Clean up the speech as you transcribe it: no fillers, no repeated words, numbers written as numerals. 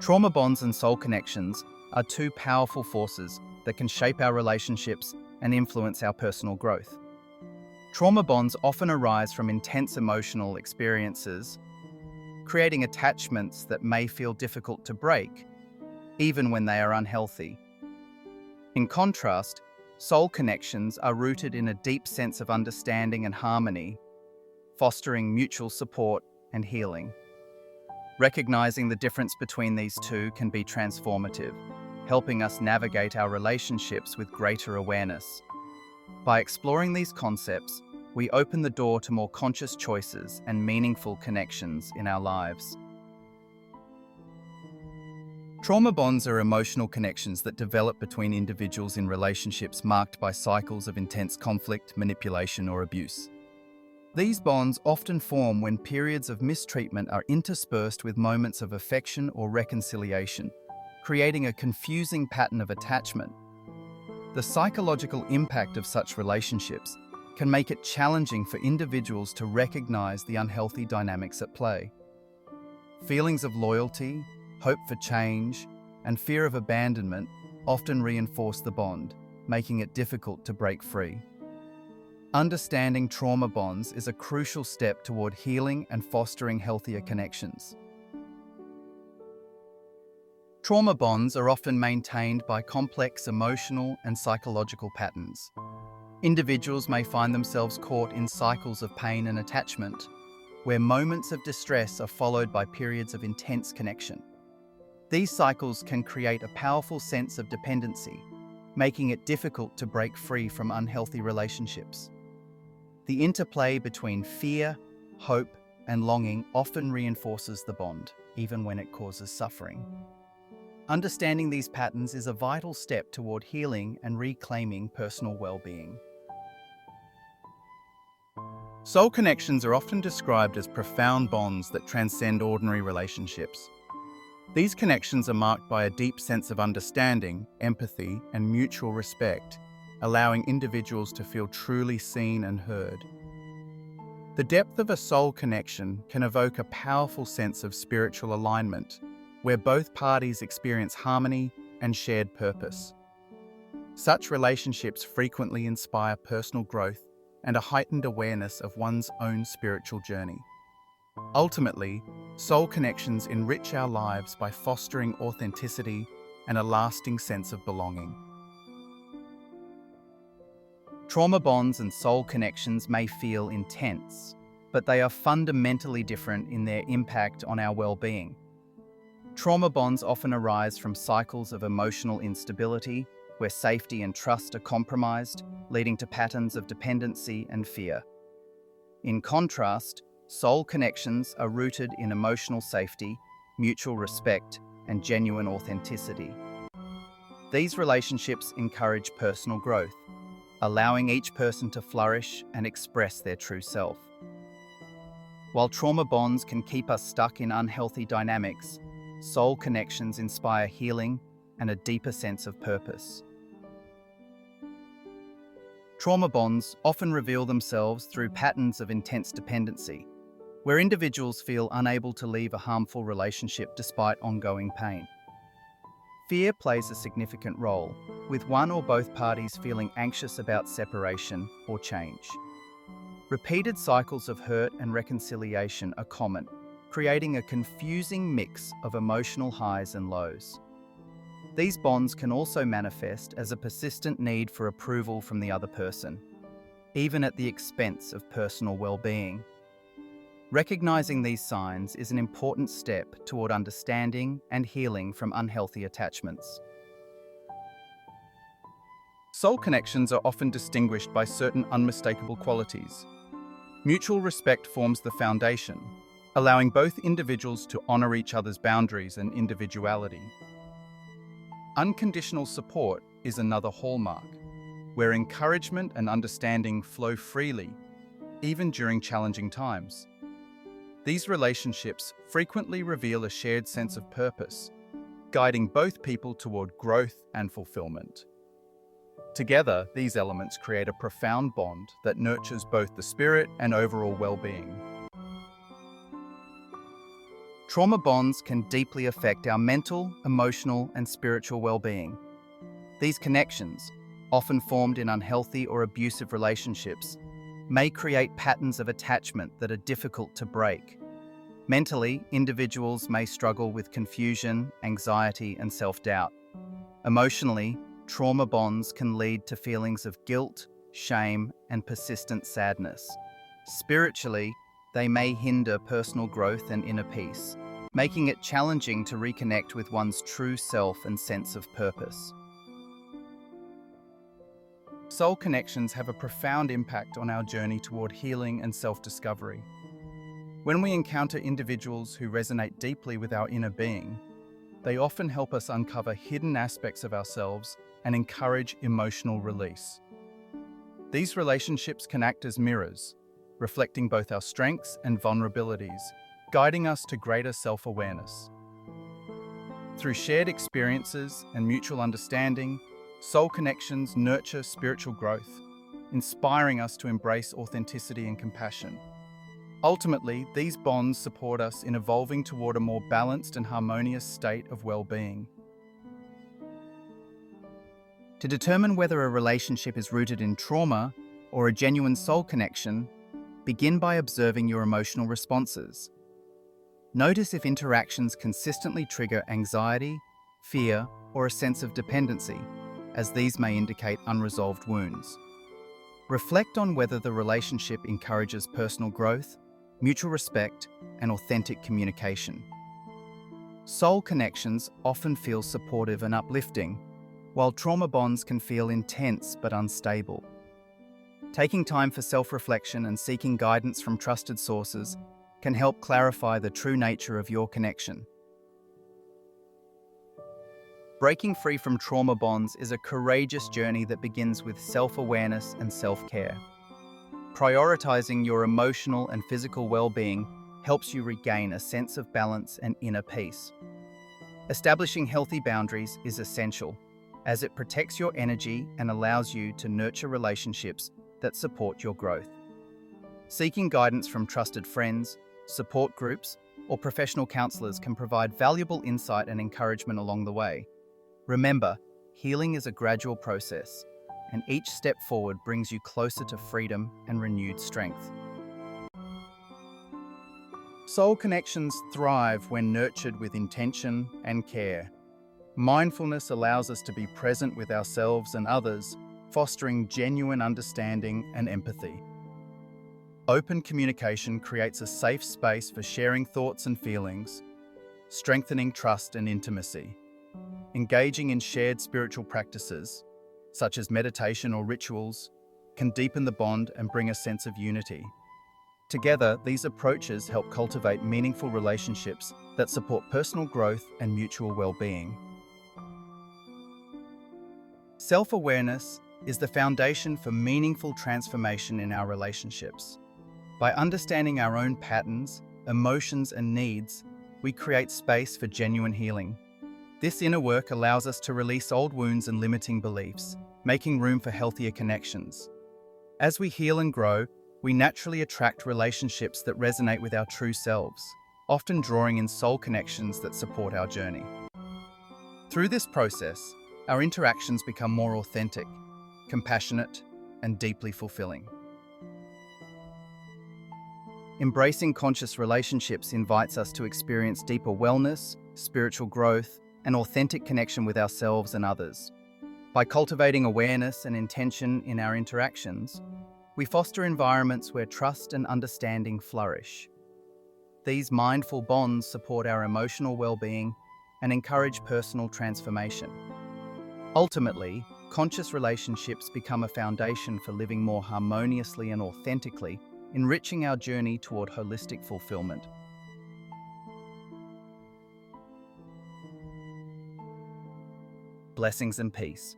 Trauma bonds and soul connections are two powerful forces that can shape our relationships and influence our personal growth. Trauma bonds often arise from intense emotional experiences, creating attachments that may feel difficult to break, even when they are unhealthy. In contrast, soul connections are rooted in a deep sense of understanding and harmony, fostering mutual support and healing. Recognizing the difference between these two can be transformative, helping us navigate our relationships with greater awareness. By exploring these concepts, we open the door to more conscious choices and meaningful connections in our lives. Trauma bonds are emotional connections that develop between individuals in relationships marked by cycles of intense conflict, manipulation, or abuse. These bonds often form when periods of mistreatment are interspersed with moments of affection or reconciliation, creating a confusing pattern of attachment. The psychological impact of such relationships can make it challenging for individuals to recognize the unhealthy dynamics at play. Feelings of loyalty, hope for change, and fear of abandonment often reinforce the bond, making it difficult to break free. Understanding trauma bonds is a crucial step toward healing and fostering healthier connections. Trauma bonds are often maintained by complex emotional and psychological patterns. Individuals may find themselves caught in cycles of pain and attachment, where moments of distress are followed by periods of intense connection. These cycles can create a powerful sense of dependency, making it difficult to break free from unhealthy relationships. The interplay between fear, hope, and longing often reinforces the bond, even when it causes suffering. Understanding these patterns is a vital step toward healing and reclaiming personal well-being. Soul connections are often described as profound bonds that transcend ordinary relationships. These connections are marked by a deep sense of understanding, empathy, and mutual respect, allowing individuals to feel truly seen and heard. The depth of a soul connection can evoke a powerful sense of spiritual alignment, where both parties experience harmony and shared purpose. Such relationships frequently inspire personal growth and a heightened awareness of one's own spiritual journey. Ultimately, soul connections enrich our lives by fostering authenticity and a lasting sense of belonging. Trauma bonds and soul connections may feel intense, but they are fundamentally different in their impact on our well-being. Trauma bonds often arise from cycles of emotional instability, where safety and trust are compromised, leading to patterns of dependency and fear. In contrast, soul connections are rooted in emotional safety, mutual respect, and genuine authenticity. These relationships encourage personal growth, allowing each person to flourish and express their true self. While trauma bonds can keep us stuck in unhealthy dynamics, soul connections inspire healing and a deeper sense of purpose. Trauma bonds often reveal themselves through patterns of intense dependency, where individuals feel unable to leave a harmful relationship despite ongoing pain. Fear plays a significant role, with one or both parties feeling anxious about separation or change. Repeated cycles of hurt and reconciliation are common, creating a confusing mix of emotional highs and lows. These bonds can also manifest as a persistent need for approval from the other person, even at the expense of personal well-being. Recognizing these signs is an important step toward understanding and healing from unhealthy attachments. Soul connections are often distinguished by certain unmistakable qualities. Mutual respect forms the foundation, allowing both individuals to honor each other's boundaries and individuality. Unconditional support is another hallmark, where encouragement and understanding flow freely, even during challenging times. These relationships frequently reveal a shared sense of purpose, guiding both people toward growth and fulfillment. Together, these elements create a profound bond that nurtures both the spirit and overall well-being. Trauma bonds can deeply affect our mental, emotional, and spiritual well-being. These connections, often formed in unhealthy or abusive relationships, may create patterns of attachment that are difficult to break. Mentally, individuals may struggle with confusion, anxiety, and self-doubt. Emotionally, trauma bonds can lead to feelings of guilt, shame, and persistent sadness. Spiritually, they may hinder personal growth and inner peace, making it challenging to reconnect with one's true self and sense of purpose. Soul connections have a profound impact on our journey toward healing and self-discovery. When we encounter individuals who resonate deeply with our inner being, they often help us uncover hidden aspects of ourselves and encourage emotional release. These relationships can act as mirrors, reflecting both our strengths and vulnerabilities, guiding us to greater self-awareness. Through shared experiences and mutual understanding, soul connections nurture spiritual growth, inspiring us to embrace authenticity and compassion. Ultimately, these bonds support us in evolving toward a more balanced and harmonious state of well-being. To determine whether a relationship is rooted in trauma or a genuine soul connection, begin by observing your emotional responses. Notice if interactions consistently trigger anxiety, fear, or a sense of dependency, as these may indicate unresolved wounds. Reflect on whether the relationship encourages personal growth, mutual respect, and authentic communication. Soul connections often feel supportive and uplifting, while trauma bonds can feel intense but unstable. Taking time for self-reflection and seeking guidance from trusted sources can help clarify the true nature of your connection. Breaking free from trauma bonds is a courageous journey that begins with self-awareness and self-care. Prioritizing your emotional and physical well-being helps you regain a sense of balance and inner peace. Establishing healthy boundaries is essential, as it protects your energy and allows you to nurture relationships that support your growth. Seeking guidance from trusted friends, support groups, or professional counselors can provide valuable insight and encouragement along the way. Remember, healing is a gradual process, and each step forward brings you closer to freedom and renewed strength. Soul connections thrive when nurtured with intention and care. Mindfulness allows us to be present with ourselves and others, fostering genuine understanding and empathy. Open communication creates a safe space for sharing thoughts and feelings, strengthening trust and intimacy. Engaging in shared spiritual practices, such as meditation or rituals, can deepen the bond and bring a sense of unity. Together, these approaches help cultivate meaningful relationships that support personal growth and mutual well-being. Self-awareness is the foundation for meaningful transformation in our relationships. By understanding our own patterns, emotions, and needs, we create space for genuine healing. This inner work allows us to release old wounds and limiting beliefs, making room for healthier connections. As we heal and grow, we naturally attract relationships that resonate with our true selves, often drawing in soul connections that support our journey. Through this process, our interactions become more authentic, compassionate, and deeply fulfilling. Embracing conscious relationships invites us to experience deeper wellness, spiritual growth, and authentic connection with ourselves and others. By cultivating awareness and intention in our interactions, we foster environments where trust and understanding flourish. These mindful bonds support our emotional well-being and encourage personal transformation. Ultimately, conscious relationships become a foundation for living more harmoniously and authentically, enriching our journey toward holistic fulfillment. Blessings and peace.